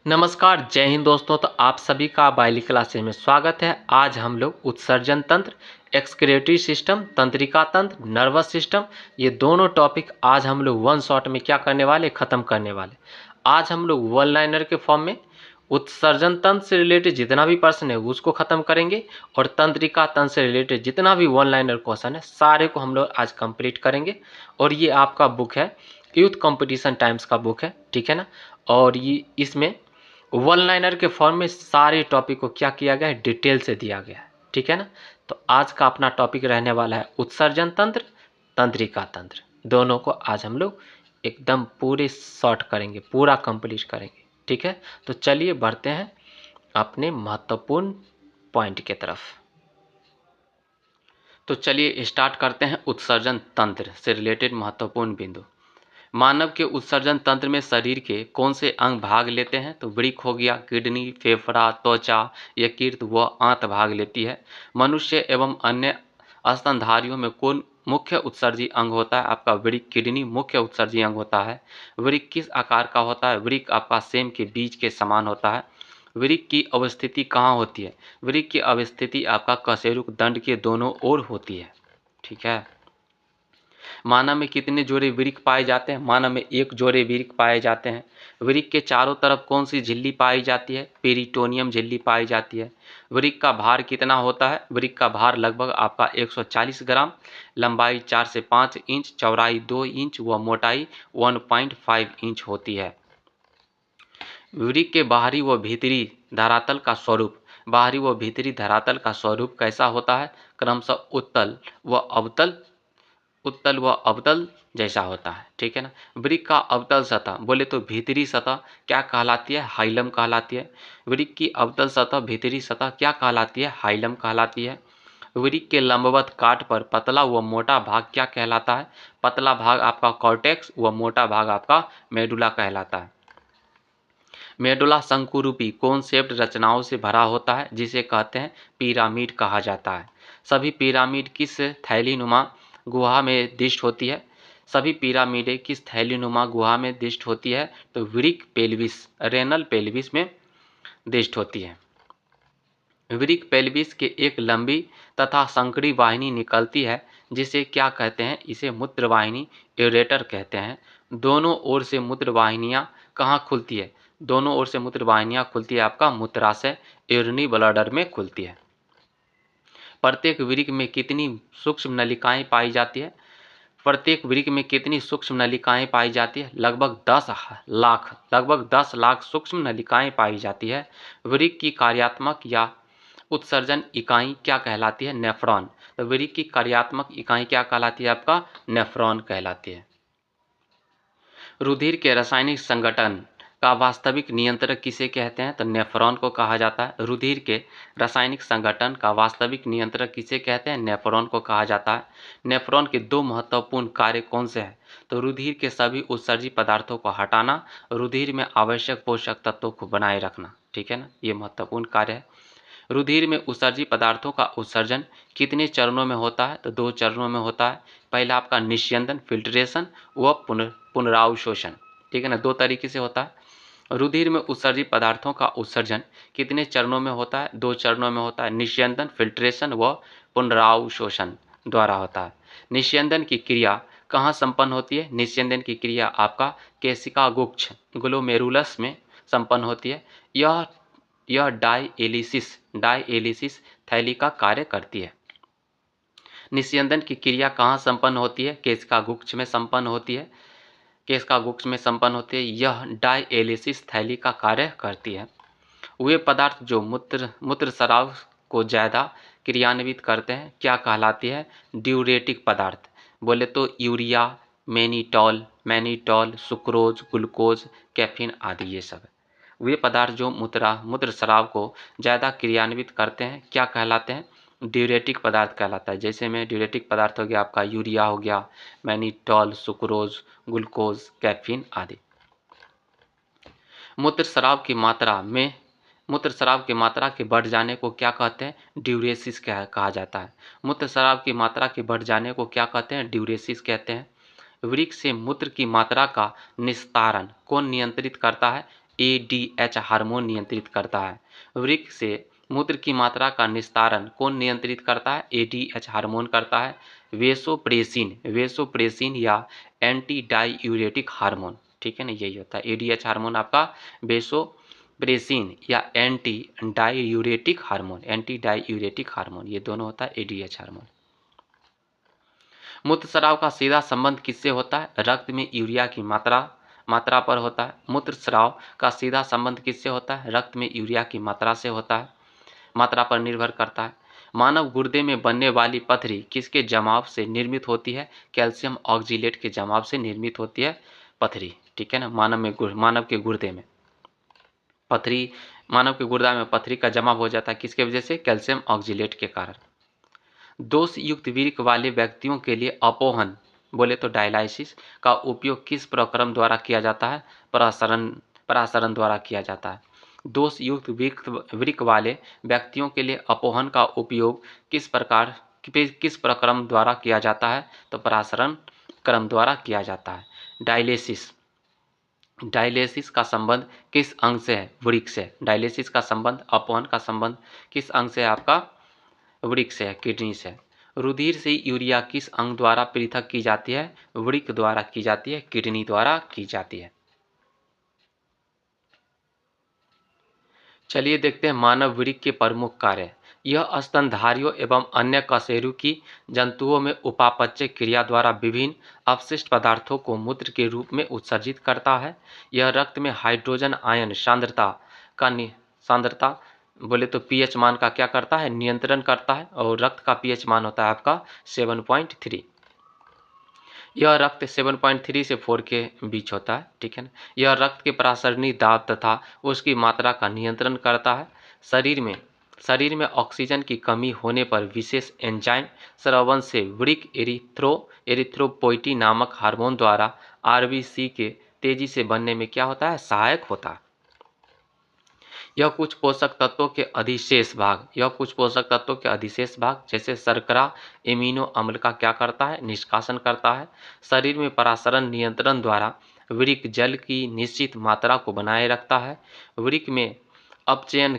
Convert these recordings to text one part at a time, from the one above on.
नमस्कार, जय हिंद दोस्तों। तो आप सभी का बायोलॉजी क्लासेज में स्वागत है। आज हम लोग उत्सर्जन तंत्र, एक्सक्रीटरी सिस्टम, तंत्रिका तंत्र, नर्वस सिस्टम, ये दोनों टॉपिक आज हम लोग वन शॉट में क्या करने वाले, ख़त्म करने वाले। आज हम लोग वन लाइनर के फॉर्म में उत्सर्जन तंत्र से रिलेटेड जितना भी प्रश्न है उसको ख़त्म करेंगे और तंत्रिका तंत्र से रिलेटेड जितना भी वन लाइनर क्वेश्चन है सारे को हम लोग आज कंप्लीट करेंगे। और ये आपका बुक है, यूथ कंपटीशन टाइम्स का बुक है, ठीक है ना। और ये इसमें वन लाइनर के फॉर्म में सारे टॉपिक को क्या किया गया है, डिटेल से दिया गया है, ठीक है ना। तो आज का अपना टॉपिक रहने वाला है उत्सर्जन तंत्र, तंत्रिका तंत्र। दोनों को आज हम लोग एकदम पूरे शॉर्ट करेंगे, पूरा कंप्लीट करेंगे, ठीक है। तो चलिए बढ़ते हैं अपने महत्वपूर्ण पॉइंट की तरफ। तो चलिए स्टार्ट करते हैं उत्सर्जन तंत्र से रिलेटेड महत्वपूर्ण बिंदु। मानव के उत्सर्जन तंत्र में शरीर के कौन से अंग भाग लेते हैं? तो वृक्क हो गया, किडनी, फेफड़ा, त्वचा, यकृत व आंत भाग लेती है। मनुष्य एवं अन्य स्तनधारियों में कौन मुख्य उत्सर्जी अंग होता है? आपका वृक्क, किडनी मुख्य उत्सर्जी अंग होता है। वृक्क किस आकार का होता है? वृक्क आपका सेम के बीज के समान होता है। वृक्क की अवस्थिति कहाँ होती है? वृक्क की अवस्थिति आपका कशेरुक दंड के दोनों ओर होती है, ठीक है। मानव में कितने जोड़े वृक्क पाए जाते हैं? मानव में एक जोड़े वृक्क पाए जाते हैं। वृक्क के चारों तरफ कौन सी झिल्ली पाई जाती है? पेरिटोनियम झिल्ली पाई जाती है। वृक्क का भार कितना होता है? वृक्क का भार लगभग आपका 140 ग्राम, लंबाई 4 से 5 इंच, चौड़ाई 2 इंच व मोटाई 1.5 इंच होती है। वृक्क के बाहरी व भीतरी धरातल का स्वरूप, बाहरी व भीतरी धरातल का स्वरूप कैसा होता है? क्रमशः उत्तल व अवतल जैसा होता है, ठीक है ना। वृक्क का अवतल सतह बोले तो भीतरी सतह क्या कहलाती है? हाइलम कहलाती है। वृक्क की अवतल सतह, भीतरी सतह क्या कहलाती है? हाइलम कहलाती है। वृक्क के लंबवत काट पर पतला व मोटा भाग क्या कहलाता है? पतला भाग आपका कॉर्टेक्स व मोटा भाग आपका मेडुला कहलाता है। मेडुला शंकुरूपी कोन शेप्ड रचनाओं से भरा होता है, जिसे कहते हैं पिरामिड कहा जाता है। सभी पिरामिड किस थैलीनुमा गुहा में दिष्ट होती है? सभी पिरामिडें किस थैलीनुमा गुहा में दिष्ट होती है? तो वृक्क पेल्विस, रेनल पेल्विस में दिष्ट होती है। वृक्क पेल्विस के एक लंबी तथा संकरी वाहिनी निकलती है, जिसे क्या कहते हैं? इसे मूत्रवाहिनी, यूरेटर कहते हैं। दोनों ओर से मूत्रवाहिनियाँ कहाँ खुलती है? दोनों ओर से मूत्रवाहिनियाँ खुलती है आपका मूत्राशय, यूरिनी ब्लैडर में खुलती है। प्रत्येक वृक्क में कितनी सूक्ष्म नलिकाएं पाई जाती है? प्रत्येक वृक्क में कितनी सूक्ष्म नलिकाएं पाई जाती है? लगभग 10 लाख सूक्ष्म नलिकाएं पाई जाती है। वृक्क की कार्यात्मक या उत्सर्जन इकाई क्या कहलाती है? नेफ्रॉन। तो वृक्क की कार्यात्मक इकाई क्या कहलाती है? आपका नेफ्रॉन कहलाती है। रुधिर के रासायनिक संगठन का वास्तविक नियंत्रक किसे कहते हैं? तो नेफ्रॉन को कहा जाता है। रुधिर के रासायनिक संगठन का वास्तविक नियंत्रक किसे कहते हैं? नेफ्रॉन को कहा जाता है। नेफ्रॉन के दो महत्वपूर्ण कार्य कौन से हैं? तो रुधिर के सभी उत्सर्जी पदार्थों को हटाना, रुधिर में आवश्यक पोषक तत्वों को बनाए रखना, ठीक है ना। ये महत्वपूर्ण कार्य है। रुधिर में उत्सर्जी पदार्थों का उत्सर्जन कितने चरणों में होता है? तो 2 चरणों में होता है। पहला आपका निस्यंदन, फिल्ट्रेशन व पुनरावशोषण, ठीक है ना। 2 तरीके से होता है। रुधिर में उत्सर्जी पदार्थों का उत्सर्जन कितने चरणों में होता है? 2 चरणों में होता है। निस्यंदन, फिल्ट्रेशन व पुनरावशोषण द्वारा होता है। निस्यंदन की क्रिया कहाँ संपन्न होती है? निस्यंदन की क्रिया आपका केशिका गुच्छ, ग्लोमेरुलस में संपन्न होती है। यह डायएलिसिस थैली का कार्य करती है। निस्यंदन की क्रिया कहाँ संपन्न होती है? केशिका गुच्छ में संपन्न होती है। केशिका गुच्छ में संपन्न होती है। यह डायएलिसिस थैली का कार्य करती है। वे पदार्थ जो मूत्रस्राव को ज़्यादा क्रियान्वित करते हैं क्या कहलाती है? ड्यूरेटिक पदार्थ। बोले तो urea, mannitol, sucrose, glucose, caffeine आदि ये सब है। वे पदार्थ जो मूत्रस्राव को ज़्यादा क्रियान्वित करते हैं क्या कहलाते हैं? ड्यूरेटिक पदार्थ कहलाता है। जैसे में ड्यूरेटिक पदार्थ हो गया आपका यूरिया हो गया, मैनिटॉल, सुक्रोज, ग्लूकोज, कैफीन आदि। मूत्रस्राव की मात्रा के बढ़ जाने को क्या कहते हैं? ड्यूरेसिस कहा जाता है। मूत्रस्राव की मात्रा के बढ़ जाने को क्या कहते हैं? ड्यूरेसिस कहते हैं। वृक्क से मूत्र की मात्रा का निस्तारण कौन नियंत्रित करता है? ADH हार्मोन नियंत्रित करता है। वृक्क से मूत्र की मात्रा का निस्तारण कौन नियंत्रित करता है? ADH हार्मोन करता है। वेसोप्रेसिन या एंटी डाययूरेटिक हार्मोन, ठीक है ना, यही होता है ADH हार्मोन आपका। वेसोप्रेसिन या एंटी डाययूरेटिक हार्मोन, ये दोनों होता है ADH हार्मोन। मूत्रस्राव का सीधा संबंध किससे होता है? रक्त में यूरिया की मात्रा पर होता है। मूत्रस्राव का सीधा संबंध किससे होता है? रक्त में यूरिया की मात्रा से होता है, मात्रा पर निर्भर करता है। मानव गुर्दे में बनने वाली पथरी किसके जमाव से निर्मित होती है? कैल्शियम ऑक्जिलेट के जमाव से निर्मित होती है पथरी, ठीक है ना। मानव के गुर्दे में पथरी, मानव के गुर्दा में पथरी का जमाव हो जाता है किसके वजह से? कैल्शियम ऑक्जिलेट के कारण। दोष युक्त वृक्क वाले व्यक्तियों के लिए अपोहन, बोले तो डायलाइसिस का उपयोग किस प्रक्रम द्वारा किया जाता है? परासरण द्वारा किया जाता है। दोष युक्त वृक्क वाले व्यक्तियों के लिए अपोहन का उपयोग किस प्रक्रम द्वारा किया जाता है? तो परासरण क्रम द्वारा किया जाता है। डायलिसिस का संबंध किस अंग से है? वृक्क से। डायलिसिस का संबंध, अपोहन का संबंध किस अंग से है आपका? वृक्क से है, किडनी से। रुधिर से यूरिया किस अंग द्वारा पृथक की जाती है? वृक्क द्वारा की जाती है, किडनी द्वारा की जाती है। चलिए देखते हैं मानव वृक्क के प्रमुख कार्य। यह स्तनधारियों एवं अन्य कशेरुकी जंतुओं में उपापचय क्रिया द्वारा विभिन्न अपशिष्ट पदार्थों को मूत्र के रूप में उत्सर्जित करता है। यह रक्त में हाइड्रोजन आयन सांद्रता बोले तो पीएच मान का क्या करता है? नियंत्रण करता है। और रक्त का पीएच मान होता है आपका 7.3। यह रक्त 7.3 से 4 के बीच होता है, ठीक है ना। यह रक्त के परासरणी दाब तथा उसकी मात्रा का नियंत्रण करता है। शरीर में ऑक्सीजन की कमी होने पर विशेष एंजाइम स्रवण से वृक्क एरिथ्रोपोइटिन नामक हार्मोन द्वारा आरबीसी के तेजी से बनने में क्या होता है? सहायक होता है। यह कुछ पोषक तत्वों के अधिशेष भाग जैसे शर्करा, एमिनो अम्ल का क्या करता है? निष्कासन करता है। शरीर में परासरण नियंत्रण द्वारा वृक्क जल की निश्चित मात्रा को बनाए रखता है। वृक्क में अपचयन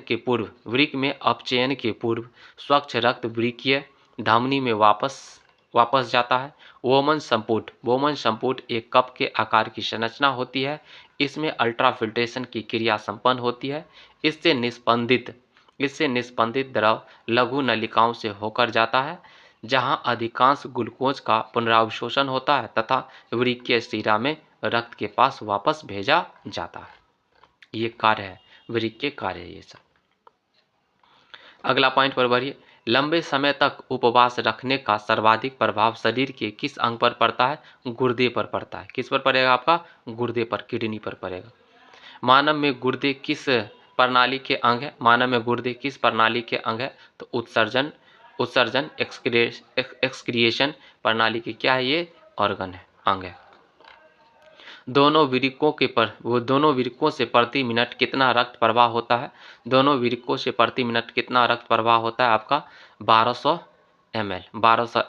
के पूर्व स्वच्छ रक्त वृक्कीय धमनी में वापस जाता है। वोमन संपुट एक कप के आकार की संरचना होती है। इसमें अल्ट्राफिल्ट्रेशन की क्रिया संपन्न होती है। इससे निष्पंदित द्रव लघु नलिकाओं से होकर जाता है, जहां अधिकांश ग्लूकोज का पुनरावशोषण होता है तथा वृक्कीय शिरा में रक्त के पास वापस भेजा जाता है। ये कार्य है, वृक्क के कार्य ये सब। अगला पॉइंट पर बढ़िए। लंबे समय तक उपवास रखने का सर्वाधिक प्रभाव शरीर के किस अंग पर पड़ता है? गुर्दे पर पड़ता है। किस पर पड़ेगा आपका? गुर्दे पर, किडनी पर पड़ेगा। मानव में गुर्दे किस प्रणाली के अंग है? तो उत्सर्जन एक्सक्रिएशन प्रणाली की क्या है? ये ऑर्गन है, अंग है। दोनों वृक्कों से प्रति मिनट कितना रक्त प्रवाह होता है? आपका 1200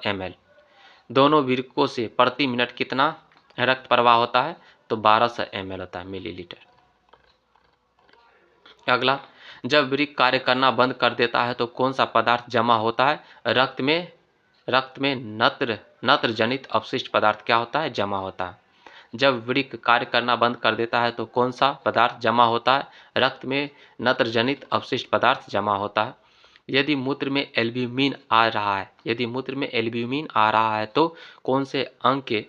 ml। दोनों वृक्कों से प्रति मिनट कितना रक्त प्रवाह होता है? तो 1200 ml होता है, मिलीलीटर। अगला, जब वृक्क कार्य करना बंद कर देता है तो कौन सा पदार्थ जमा होता है? रक्त में नत्र जनित अपशिष्ट पदार्थ क्या होता है? जमा होता है। जब वृक्क कार्य करना बंद कर देता है तो कौन सा पदार्थ जमा होता है? रक्त में नत्र जनित अपशिष्ट पदार्थ जमा होता है। यदि मूत्र में एल्ब्यूमिन आ रहा है तो कौन से अंग के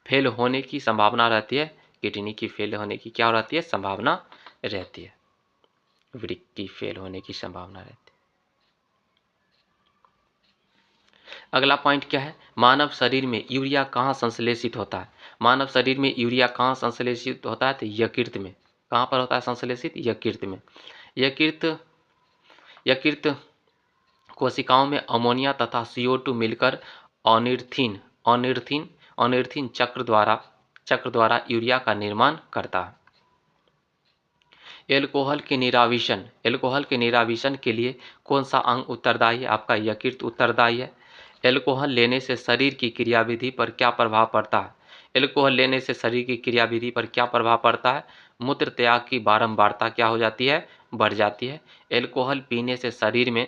फेल होने की संभावना रहती है? किडनी की फेल होने की क्या रहती है? संभावना रहती है। वृक्क की फेल होने की संभावना रहती है। अगला पॉइंट क्या है? मानव शरीर में यूरिया कहाँ संश्लेषित होता है? तो यकृत में। कहाँ पर होता है संश्लेषित? यकृत में। यकृत कोशिकाओं में अमोनिया तथा CO2 मिलकर ऑनिर्थिन चक्र द्वारा यूरिया का निर्माण करता है। एल्कोहल के निराविशन के लिए कौन सा अंग उत्तरदायी है? आपका यकृत उत्तरदायी है। एल्कोहल लेने से शरीर की क्रियाविधि पर क्या प्रभाव पड़ता है? एल्कोहल लेने से शरीर की क्रियाविधि पर क्या प्रभाव पड़ता है? मूत्र त्याग की बारंबारता क्या हो जाती है? बढ़ जाती है। एल्कोहल पीने से शरीर में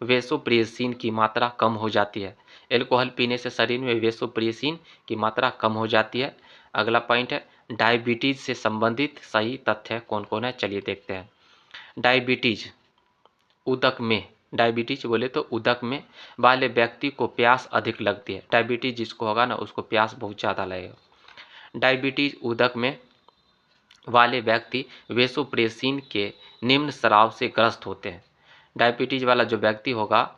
वेसोप्रेसिन की मात्रा कम हो जाती है। एल्कोहल पीने से शरीर में वेसोप्रेसिन की मात्रा कम हो जाती है। अगला पॉइंट है डायबिटीज से संबंधित सही तथ्य कौन कौन है, चलिए देखते हैं। डायबिटीज उदक में, डायबिटीज बोले तो उदक में वाले व्यक्ति को प्यास अधिक लगती है। डायबिटीज जिसको होगा ना उसको प्यास बहुत ज़्यादा लगेगा। डायबिटीज उदक में वाले व्यक्ति वेसोप्रेसिन के निम्न स्राव से ग्रस्त होते हैं। डायबिटीज वाला जो व्यक्ति होगा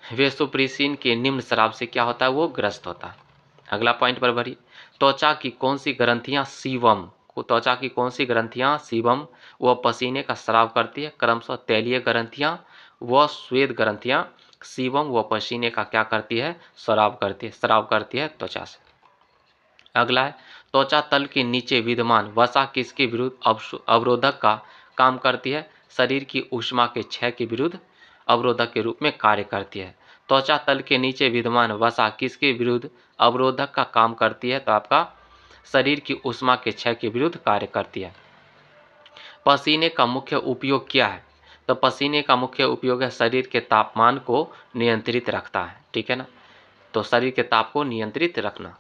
वेसोप्रेसिन के निम्न स्राव से क्या होता है? वो ग्रस्त होता है। अगला पॉइंट पर बढ़िए। त्वचा की कौन सी ग्रंथियां सीवम, त्वचा की कौन सी ग्रंथियां सीवम व पसीने का स्राव करती है? क्रमशः तैलीय ग्रंथियां व श्वेत ग्रंथियां सीवम व पसीने का क्या करती है? स्राव करती है त्वचा से। अगला है त्वचा तल के नीचे विद्यमान वसा किसके विरुद्ध अवरोधक का काम करती है? शरीर की ऊष्मा के क्षय के विरुद्ध अवरोधक के रूप में कार्य करती है। त्वचा तल के नीचे विद्यमान वसा किसके विरुद्ध अवरोधक का काम करती है? तो आपका शरीर की ऊष्मा के क्षय के विरुद्ध कार्य करती है। पसीने का मुख्य उपयोग क्या है? तो पसीने का मुख्य उपयोग है शरीर के तापमान को नियंत्रित रखता है, ठीक है ना। तो शरीर के ताप को नियंत्रित रखना।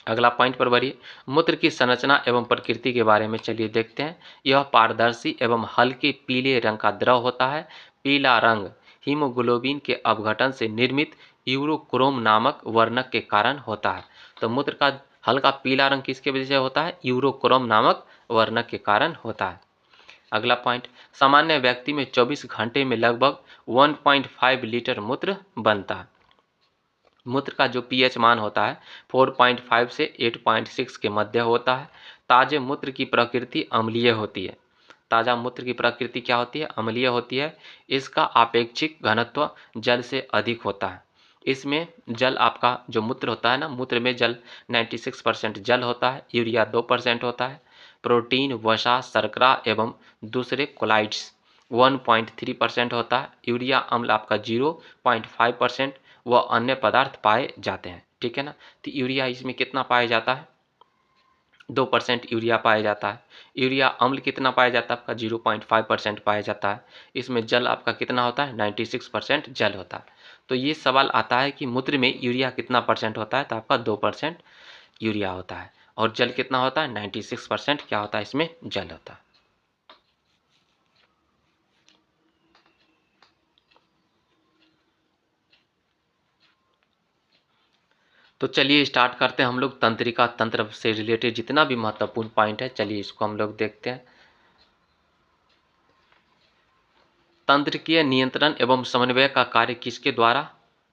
अगला पॉइंट पर बढ़िए। मूत्र की संरचना एवं प्रकृति के बारे में चलिए देखते हैं। यह पारदर्शी एवं हल्के पीले रंग का द्रव होता है। पीला रंग हीमोग्लोबिन के अपघटन से निर्मित यूरोक्रोम नामक वर्णक के कारण होता है। तो मूत्र का हल्का पीला रंग किसके वजह से होता है? यूरोक्रोम नामक वर्णक के कारण होता है। अगला पॉइंट, सामान्य व्यक्ति में 24 घंटे में लगभग 1.5 लीटर मूत्र बनता है। मूत्र का जो पीएच मान होता है 4.5 से 8.6 के मध्य होता है। ताजे मूत्र की प्रकृति अम्लीय होती है। ताज़ा मूत्र की प्रकृति क्या होती है? अम्लीय होती है। इसका आपेक्षिक घनत्व जल से अधिक होता है। इसमें जल आपका जो मूत्र होता है ना, मूत्र में जल 96% जल होता है, यूरिया 2% होता है, प्रोटीन, वसा, शर्करा एवं दूसरे कोलाइड्स 1.3% होता है, यूरिया अम्ल आपका 0.5% व अन्य पदार्थ पाए जाते हैं, ठीक है ना। तो यूरिया इसमें कितना पाया जाता है? 2% यूरिया पाया जाता है। यूरिया अम्ल कितना पाया जाता है? आपका 0.5% पाया जाता है। इसमें जल आपका कितना होता है? 96% जल होता है। तो ये सवाल आता है कि मूत्र में यूरिया कितना परसेंट होता है? तो आपका 2% यूरिया होता है। और जल कितना होता है? 96% क्या होता है? इसमें जल होता है। तो चलिए स्टार्ट करते हैं हम लोग तंत्रिका तंत्र से रिलेटेड जितना भी महत्वपूर्ण पॉइंट है, चलिए इसको हम लोग देखते हैं। तंत्रिकीय नियंत्रण एवं समन्वय का कार्य किसके द्वारा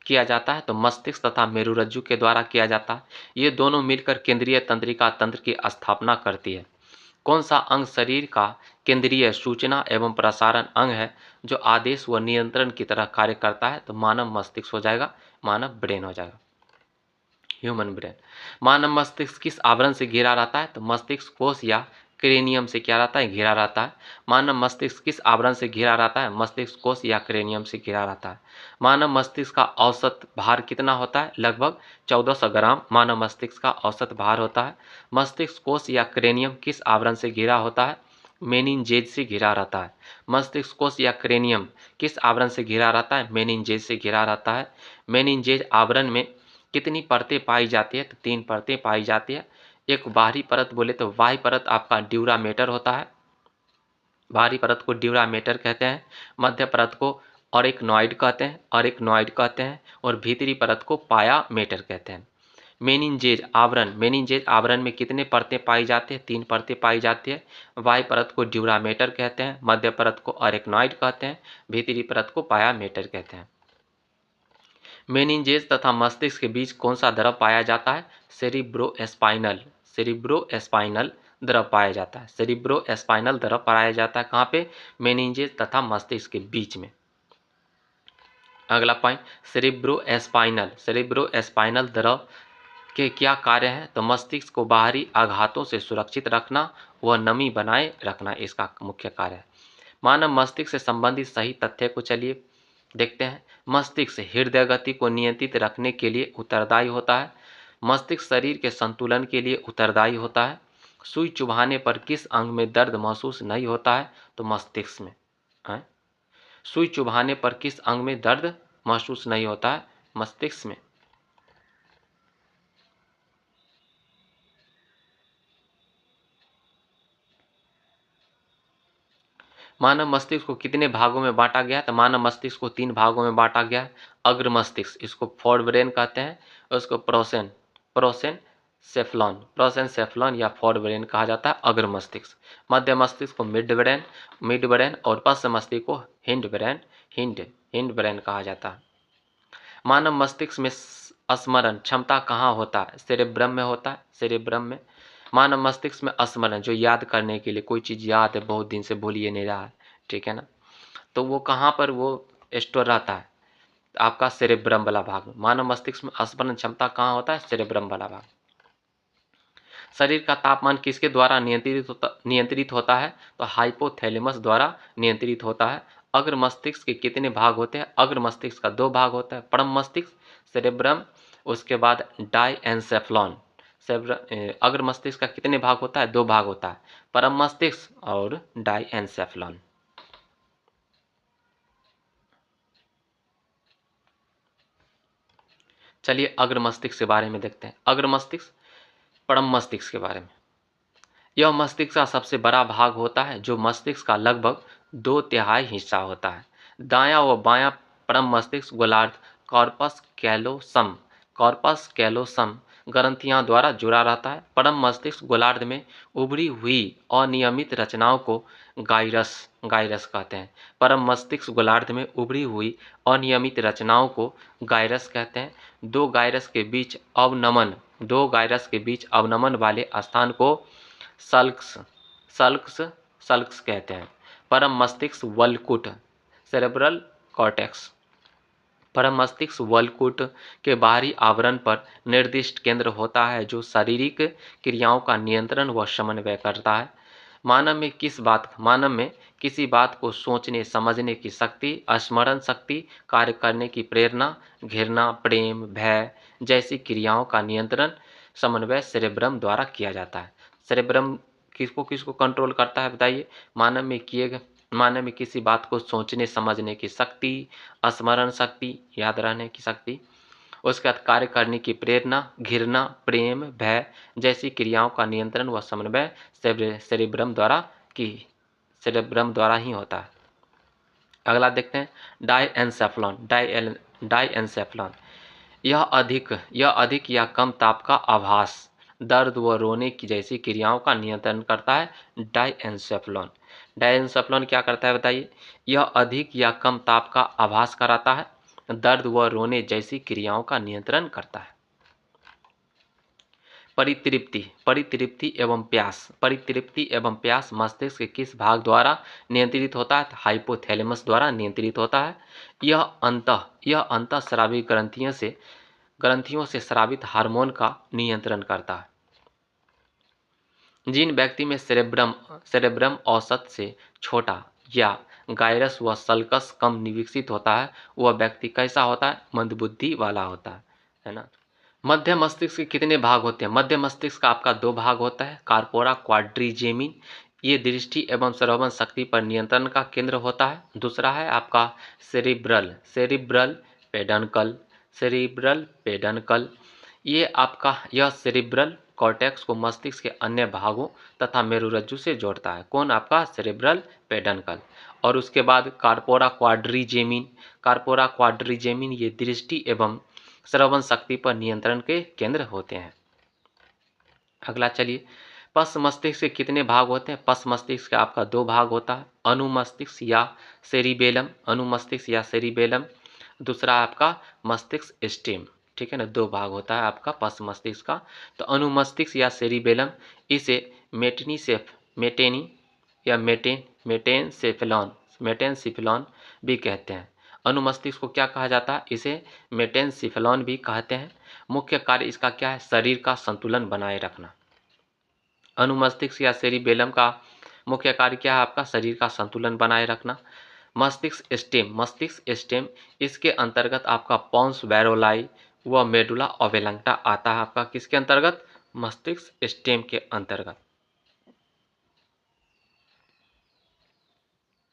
किया जाता है? तो मस्तिष्क तथा मेरुरज्जु के द्वारा किया जाता है। ये दोनों मिलकर केंद्रीय तंत्रिका तंत्र की स्थापना करती है। कौन सा अंग शरीर का केंद्रीय सूचना एवं प्रसारण अंग है जो आदेश व नियंत्रण की तरह कार्य करता है? तो मानव मस्तिष्क हो जाएगा, मानव ब्रेन हो जाएगा, ह्यूमन ब्रेन। मानव मस्तिष्क किस आवरण से घिरा रहता है? तो मस्तिष्क कोश या क्रेनियम से क्या रहता है? घिरा रहता है। मानव मस्तिष्क किस आवरण से घिरा रहता है? मस्तिष्क कोश या क्रेनियम से घिरा रहता है। मानव मस्तिष्क का औसत भार कितना होता है? लगभग 1400 ग्राम मानव मस्तिष्क का औसत भार होता है। मस्तिष्क कोश या क्रेनियम किस आवरण से घिरा होता है? मेनिनजेज से घिरा रहता है। मस्तिष्क कोश या क्रेनियम किस आवरण से घिरा रहता है? मेनिनजेज से घिरा रहता है। मेनिनजेज आवरण में कितनी परतें पाई जाती है? तो 3 परतें पाई जाती है। एक बाहरी परत बोले तो बाह्य परत आपका ड्यूरामेटर होता है, बाहरी परत को ड्यूरामेटर कहते हैं। मध्य परत को ऑरिक्नॉइड कहते हैं, ऑरिक्नॉइड कहते हैं, और भीतरी परत को पायामेटर कहते हैं। मेनिनजेज आवरण, मेनिनजेज आवरण में कितने परतें पाई जाती है? 3 परतें पाई जाती है। बाह्य परत को ड्यूरामेटर कहते हैं, मध्य परत को ऑरिक्नॉइड कहते हैं, भीतरी परत को पायामेटर कहते हैं। मेनिनजेस तथा मस्तिष्क के बीच कौन सा द्रव पाया जाता है? सेरिब्रोस्पाइनल, सेरिब्रोस्पाइनल द्रव पाया जाता है। सेरिब्रोस्पाइनल द्रव पाया जाता है कहाँ पे? मेनिनजेस तथा मस्तिष्क के बीच में। अगला पॉइंट, सेरिब्रोस्पाइनल, सेरिब्रोस्पाइनल द्रव के क्या कार्य हैं? तो मस्तिष्क को बाहरी आघातों से सुरक्षित रखना व नमी बनाए रखना इसका मुख्य कार्य है। मानव मस्तिष्क से संबंधित सही तथ्य को चलिए देखते हैं। मस्तिष्क हृदय गति को नियंत्रित रखने के लिए उत्तरदायी होता है। मस्तिष्क शरीर के संतुलन के लिए उत्तरदायी होता है। सुई चुभाने पर किस अंग में दर्द महसूस नहीं होता है? तो मस्तिष्क में। हैं? सुई चुभाने पर किस अंग में दर्द महसूस नहीं होता है? मस्तिष्क में। मानव मस्तिष्क को कितने भागों में बांटा गया है? तो मानव मस्तिष्क को 3 भागों में बांटा गया है। अग्र मस्तिष्क, इसको फोर ब्रेन कहते हैं, और उसको प्रोसेनसेफ्लॉन या फोर ब्रेन कहा जाता है, अग्र मस्तिष्क। मध्य मस्तिष्क को मिड ब्रेन और पश्च मस्तिष्क को हिंड ब्रेन कहा जाता है। मानव मस्तिष्क में स्मरण क्षमता कहाँ होता है? सेरेब्रम में होता है, सेरेब्रम में। मानव मस्तिष्क में स्मरण, जो याद करने के लिए, कोई चीज़ याद है बहुत दिन से भूल ये नहीं रहा है, ठीक है ना, तो वो कहाँ पर वो स्टोर रहता है? आपका सेरेब्रम वाला भाग में। मानव मस्तिष्क में स्मरण क्षमता कहाँ होता है? सेरेब्रम वाला भाग। शरीर का तापमान किसके द्वारा नियंत्रित होता है? तो हाइपोथैलेमस द्वारा नियंत्रित होता है। अग्र मस्तिष्क के कितने भाग होते हैं? अग्र मस्तिष्क का 2 भाग होता है, परम मस्तिष्क सेरेब्रम, उसके बाद डाइएन्सेफ्लॉन। अग्र मस्तिष्क का कितने भाग होता है? 2 भाग होता है, परम मस्तिष्क और डाइएन्सेफ्लॉन। चलिए अग्र मस्तिष्क के बारे में देखते हैं। अग्र मस्तिष्क परम मस्तिष्क के बारे में। यह मस्तिष्क का सबसे बड़ा भाग होता है, जो मस्तिष्क का लगभग 2/3 हिस्सा होता है। दायां व बायां परम मस्तिष्क गोलार्ध कॉर्पस कैलोसम ग्रंथियां द्वारा जुड़ा रहता है। परम मस्तिष्क गोलार्ध में उभरी हुई अनियमित रचनाओं को गाइरस कहते हैं। परम मस्तिष्क गोलार्ध में उभरी हुई अनियमित रचनाओं को गाइरस कहते हैं। दो गाइरस के बीच अवनमन वाले स्थान को सल्क्स कहते हैं। परम मस्तिष्क वल्कुट सेरेब्रल कॉर्टेक्स। परम मस्तिष्क वल्कुट के बाहरी आवरण पर निर्दिष्ट केंद्र होता है, जो शारीरिक क्रियाओं का नियंत्रण व समन्वय करता है। मानव में किसी बात को सोचने समझने की शक्ति, स्मरण शक्ति, कार्य करने की प्रेरणा, घृणा, प्रेम, भय जैसी क्रियाओं का नियंत्रण समन्वय सेरेब्रम द्वारा किया जाता है। सेरेब्रम किसको किसको कंट्रोल करता है बताइए? मानव में किसी बात को सोचने समझने की शक्ति, स्मरण शक्ति, याद रहने की शक्ति, उसके बाद कार्य करने की प्रेरणा, घृणा, प्रेम, भय जैसी क्रियाओं का नियंत्रण व समन्वय सेरेब्रम द्वारा ही होता है। अगला देखते हैं डाइएन्सेफ्लॉन। यह अधिक या कम ताप का आभास, दर्द व रोने की जैसी क्रियाओं का नियंत्रण करता है। डाइएन्सेफ्लॉन क्या करता है बताइए? यह अधिक या कम ताप का आभास कराता है, दर्द व रोने जैसी क्रियाओं का नियंत्रण करता है। परितृप्ति एवं प्यास मस्तिष्क के किस भाग द्वारा नियंत्रित होता है? हाइपोथैलेमस द्वारा नियंत्रित होता है। यह अंतःस्रावी ग्रंथियों से स्रावित हार्मोन का नियंत्रण करता है। जिन व्यक्ति में सेरेब्रम औसत से छोटा या गायरस व सल्कस कम विकसित होता है, वह व्यक्ति कैसा होता है? मंदबुद्धि वाला होता है ना। मध्य मस्तिष्क के कितने भाग होते हैं? मध्य मस्तिष्क का आपका 2 भाग होता है, कार्पोरा क्वाड्रिजेमिन, ये दृष्टि एवं श्रवण शक्ति पर नियंत्रण का केंद्र होता है। दूसरा है आपका सेरिब्रल पेडनकल, यह सेरिब्रल कॉर्टेक्स को मस्तिष्क के अन्य भागों तथा मेरुरज्जु से जोड़ता है। कौन? आपका सेरिब्रल पेडनकल। और उसके बाद कार्पोरा क्वाड्रिजेमिन ये दृष्टि एवं श्रवण शक्ति पर नियंत्रण के केंद्र होते हैं। अगला चलिए, पश्च मस्तिष्क के कितने भाग होते हैं? पश्च मस्तिष्क का आपका 2 भाग होता है, अनुमस्तिष्क या सेरिबेलम, दूसरा आपका मस्तिष्क स्टेम, ठीक है ना। 2 भाग होता है आपका पश्च मस्तिष्क का। तो अनुमस्तिष्क या सेरिबेलम, इसे मेटेनसिफेलॉन भी कहते हैं। अनुमस्तिष्क को क्या कहा जाता है? इसे मेटेनसिफेलॉन भी कहते हैं। मुख्य कार्य इसका क्या है? शरीर का संतुलन बनाए रखना। अनुमस्तिष्क या सेरिबेलम का मुख्य कार्य क्या है? आपका शरीर का संतुलन बनाए रखना। मस्तिष्क स्टेम, इसके अंतर्गत आपका पोन्स बैरोलाई, वह मेडुला ओब्लांगटा आता है आपका किसके अंतर्गत? मस्तिष्क स्टेम के अंतर्गत।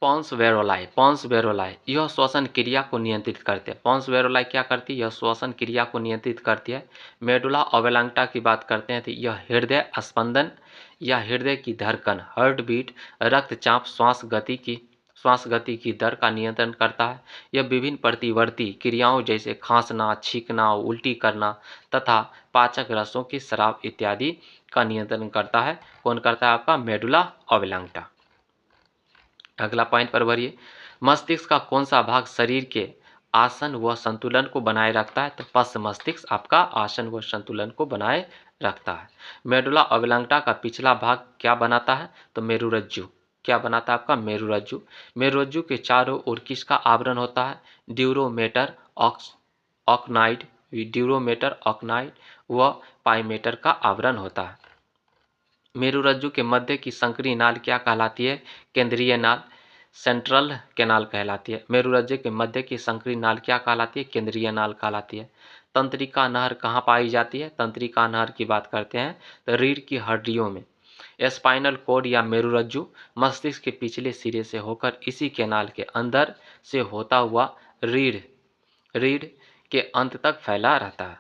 पॉन्स वेरोलाई, पॉन्स वेरोलाई यह श्वसन क्रिया को नियंत्रित करते हैं। पॉन्स वेरोलाई क्या करती है? यह श्वसन क्रिया को नियंत्रित करती है। मेडुला ओब्लांगटा की बात करते हैं तो यह हृदय स्पंदन या हृदय की धड़कन, हार्ट बीट, रक्तचाप, श्वास गति की दर का नियंत्रण करता है। यह विभिन्न प्रतिवर्ती क्रियाओं जैसे खांसना, छींकना, उल्टी करना तथा पाचक रसों की स्राव इत्यादि का नियंत्रण करता है। कौन करता है? आपका मेडुला ओब्लांगटा। अगला पॉइंट पर बढ़िए। मस्तिष्क का कौन सा भाग शरीर के आसन व संतुलन को बनाए रखता है? तो पश्च मस्तिष्क आपका आसन व संतुलन को बनाए रखता है। मेडुला ओब्लांगटा का पिछला भाग क्या बनाता है? तो मेरुरज्जु। क्या बनाता है आपका? मेरुरज्जु। मेरुरज्जु के चारों ओर किसका आवरण होता है? ड्यूरोमेटर ऑक्नाइड, ड्यूरोमेटर ऑक्नाइड व पाइमेटर का आवरण होता है। मेरुरज्जु के मध्य की संकरी नाल क्या कहलाती है? केंद्रीय नाल, सेंट्रल कैनाल कहलाती है। मेरुरज्जु के मध्य की संकरी नाल क्या कहलाती है? केंद्रीय नाल कहलाती है। तंत्रिका नहर कहाँ पाई जाती है? तंत्रिका नहर की बात करते हैं तो रीढ़ की हड्डियों में। स्पाइनल कॉर्ड या मेरुरज्जु मस्तिष्क के पिछले सिरे से होकर इसी कैनाल के अंदर से होता हुआ रीढ़ के अंत तक फैला रहता है।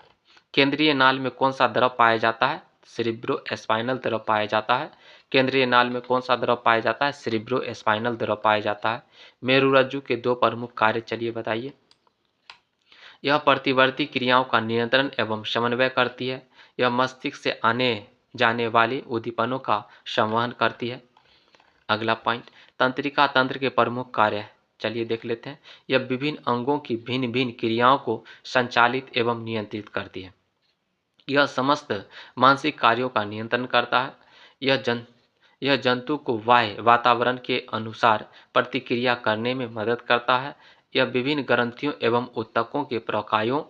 केंद्रीय नाल में कौन सा द्रव पाया जाता है? सेरिब्रोस्पाइनल द्रव पाया जाता है। केंद्रीय नाल में कौन सा द्रव पाया जाता है? सेरिब्रोस्पाइनल द्रव पाया जाता है। मेरुरज्जु के दो प्रमुख कार्य चलिए बताइए। यह प्रतिवर्ती क्रियाओं का नियंत्रण एवं समन्वय करती है। यह मस्तिष्क से आने जाने वाले उद्दीपनों का संवहन करती है। अगला पॉइंट, तंत्रिका तंत्र के प्रमुख कार्य चलिए देख लेते हैं। यह विभिन्न अंगों की भिन्न भिन्न क्रियाओं को संचालित एवं नियंत्रित करती है। यह समस्त मानसिक कार्यों का नियंत्रण करता है। यह जंतु को बाह्य वातावरण के अनुसार प्रतिक्रिया करने में मदद करता है। यह विभिन्न ग्रंथियों एवं ऊतकों के प्रकायों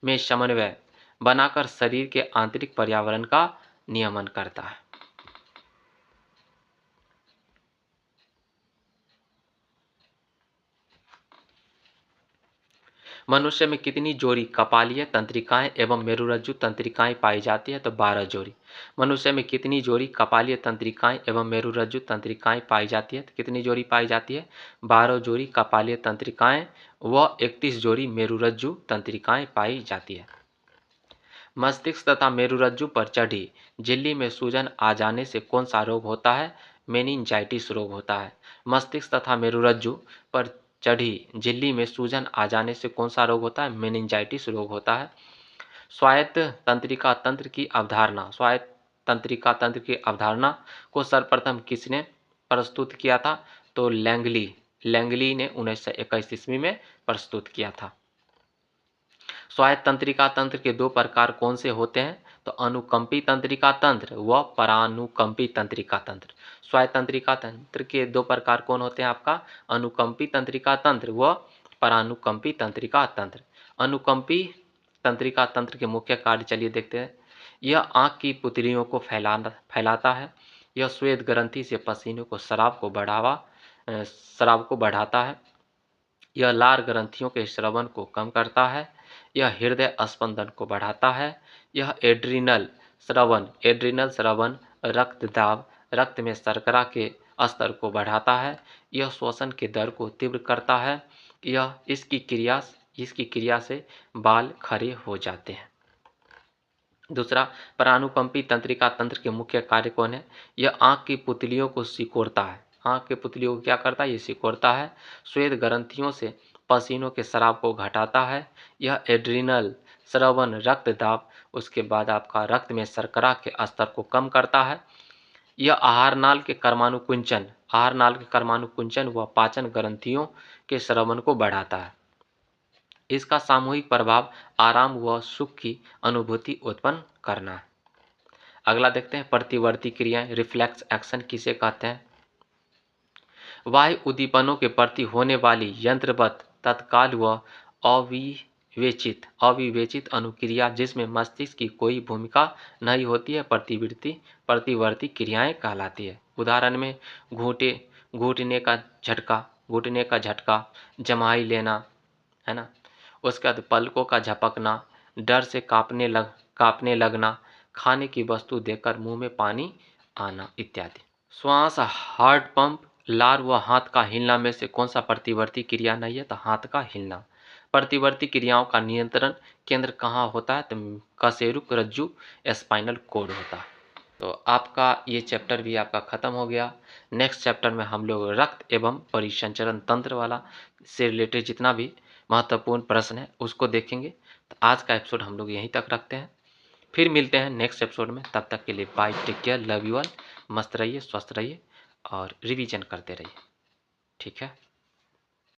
में समन्वय बनाकर शरीर के आंतरिक पर्यावरण का नियमन करता है। मनुष्य में कितनी जोड़ी कपालीय तंत्रिकाएं एवं मेरुरज्जु तंत्रिकाएं पाई जाती है? तो 12 जोड़ी। मनुष्य में कितनी जोड़ी कपालीय तंत्रिकाएं एवं मेरुरज्जु तंत्रिकाएं पाई जाती है? तो कितनी जोड़ी पाई जाती है? 12 जोड़ी कपालीय तंत्रिकाएं व 31 जोड़ी मेरुरज्जु तंत्रिकाएं पाई जाती है। मस्तिष्क तथा मेरुरज्जु पर चढ़ी झिल्ली में सूजन आ जाने से कौन सा रोग होता है? मेनिंजाइटिस रोग होता है। मस्तिष्क तथा मेरुरज्जु पर चढ़ी झिल्ली में सूजन आ जाने से कौन सा रोग होता है? मेनिंजाइटिस रोग होता है। स्वायत्त तंत्रिका तंत्र की अवधारणा, स्वायत्त तंत्रिका तंत्र की अवधारणा को सर्वप्रथम किसने प्रस्तुत किया था? तो लैंगली ने 1921 ईस्वी में प्रस्तुत किया था। स्वायत्त तंत्रिका तंत्र के दो प्रकार कौन से होते हैं? तो अनुकंपी तंत्रिका तंत्र व परानुकंपी तंत्रिका तंत्र। स्वायत्त तंत्रिका तंत्र के दो प्रकार कौन होते हैं आपका? अनुकंपी तंत्रिका तंत्र व परानुकंपी तंत्रिका तंत्र। अनुकंपी तंत्रिका तंत्र के मुख्य कार्य चलिए देखते हैं। यह आंख की पुतलियों को फैलाता है। यह श्वेत ग्रंथि से पसीने को स्राव को बढ़ाता है। यह लार ग्रंथियों के श्रवण को कम करता है। यह हृदय स्पंदन को बढ़ाता है। यह एड्रिनल श्रवण रक्त दाब, रक्त में शर्करा के स्तर को बढ़ाता है। यह श्वसन के दर को तीव्र करता है। यह इसकी क्रिया से बाल खड़े हो जाते हैं। दूसरा, परानुकंपी तंत्रिका तंत्र के मुख्य कार्य कौन है? यह आंख की पुतलियों को सिकोड़ता है। आंख की पुतलियों को क्या करता है? ये सिकोड़ता है। श्वेत ग्रंथियों से पसीनों के स्राव को घटाता है। यह एड्रिनल श्रवण रक्तदाब, उसके बाद आपका रक्त में शर्करा के स्तर को कम करता है। यह आहार नाल के कर्मानुकुंचन व पाचन ग्रंथियों के श्रवण को बढ़ाता है। इसका सामूहिक प्रभाव आराम व सुख की अनुभूति उत्पन्न करना है। अगला देखते हैं, प्रतिवर्ती क्रियाएं, रिफ्लेक्स एक्शन किसे कहते हैं? बाह्य उद्दीपनों के प्रति होने वाली यंत्रवत तत्काल व अविवेचित अनुक्रिया जिसमें मस्तिष्क की कोई भूमिका नहीं होती है, प्रतिवर्ती क्रियाएं कहलाती है। उदाहरण में घुटने का झटका, जमाई लेना, है ना, उसके बाद पलकों का झपकना, डर से कांपने लगना, खाने की वस्तु देखकर मुंह में पानी आना इत्यादि। श्वास, हार्ट पंप, लार व हाथ का हिलना में से कौन सा प्रतिवर्ती क्रिया नहीं है? तो हाथ का हिलना। प्रतिवर्ती क्रियाओं का नियंत्रण केंद्र कहाँ होता है? तो कशेरुक रज्जु स्पाइनल कोड होता है। तो आपका ये चैप्टर भी आपका खत्म हो गया। नेक्स्ट चैप्टर में हम लोग रक्त एवं परिसंचरण तंत्र वाला से रिलेटेड जितना भी महत्वपूर्ण प्रश्न है उसको देखेंगे। तो आज का एपिसोड हम लोग यहीं तक रखते हैं, फिर मिलते हैं नेक्स्ट एपिसोड में। तब तक के लिए bye, take care, love you all. मस्त रहिए, स्वस्थ रहिए और रिवीजन करते रहिए। ठीक है।